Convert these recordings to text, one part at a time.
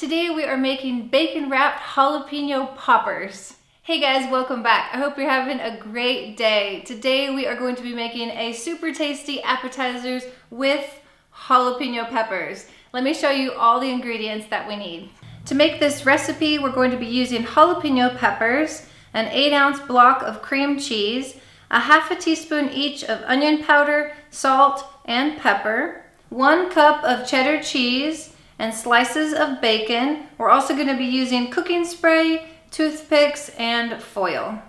Today we are making bacon wrapped jalapeno poppers. Hey guys, welcome back. I hope you're having a great day. Today we are going to be making a super tasty appetizers with jalapeno peppers. Let me show you all the ingredients that we need. To make this recipe, we're going to be using jalapeno peppers, an 8-ounce block of cream cheese, a half a teaspoon each of onion powder, salt, and pepper, 1 cup of cheddar cheese, and slices of bacon. We're also going to be using cooking spray, toothpicks, and foil.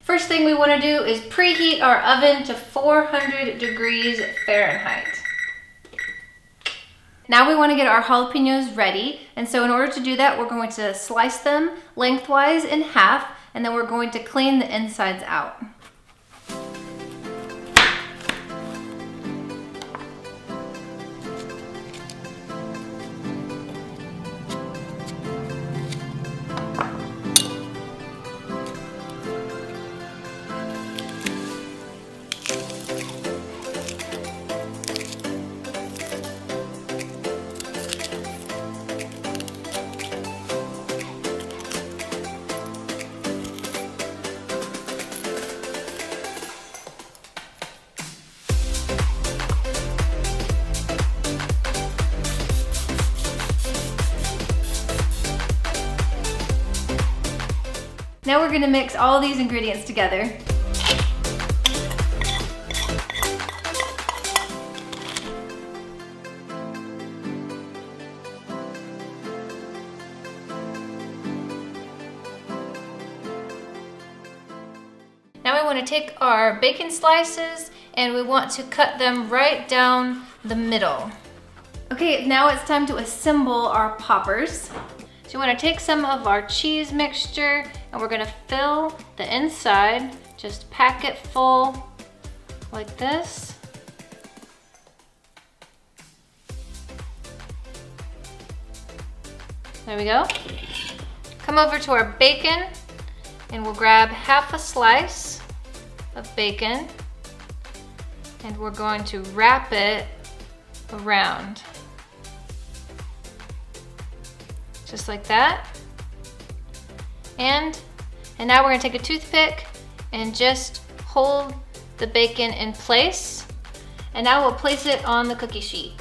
First thing we want to do is preheat our oven to 400 degrees Fahrenheit. Now we want to get our jalapenos ready, and so in order to do that, we're going to slice them lengthwise in half, and then we're going to clean the insides out. Now we're going to mix all these ingredients together. Now we want to take our bacon slices and we want to cut them right down the middle. Okay, now it's time to assemble our poppers. So you want to take some of our cheese mixture and we're going to fill the inside, just pack it full like this. There we go. Come over to our bacon and we'll grab half a slice of bacon and we're going to wrap it around. Just like that. And now we're gonna take a toothpick and just hold the bacon in place. And now we'll place it on the cookie sheet.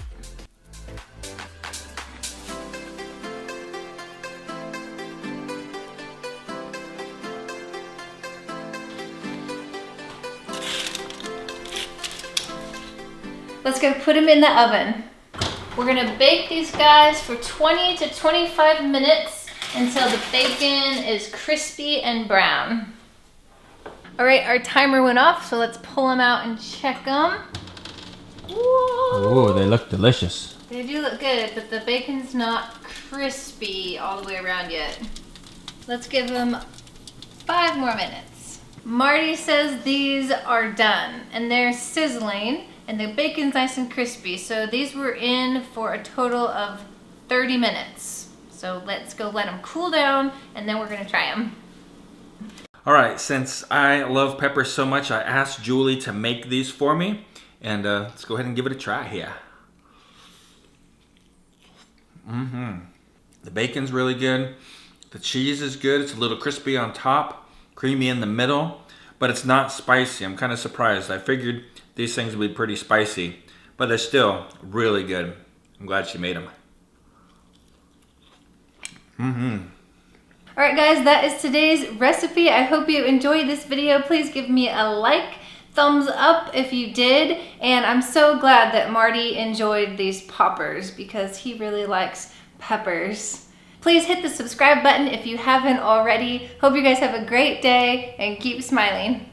Let's go put them in the oven. We're gonna bake these guys for 20 to 25 minutes until the bacon is crispy and brown. All right, our timer went off, so let's pull them out and check them. Ooh, they look delicious. They do look good, but the bacon's not crispy all the way around yet. Let's give them 5 more minutes. Marty says these are done, and they're sizzling. And the bacon's nice and crispy. So these were in for a total of 30 minutes. So let's go let them cool down and then we're gonna try them. All right, since I love peppers so much, I asked Julie to make these for me. And let's go ahead and give it a try here. The bacon's really good. The cheese is good. It's a little crispy on top, creamy in the middle, but it's not spicy. I'm kind of surprised. I figured these things would be pretty spicy, but they're still really good. I'm glad she made them. All right guys, that is today's recipe. I hope you enjoyed this video. Please give me a like, thumbs up if you did. And I'm so glad that Marty enjoyed these poppers because he really likes peppers. Please hit the subscribe button if you haven't already. Hope you guys have a great day and keep smiling.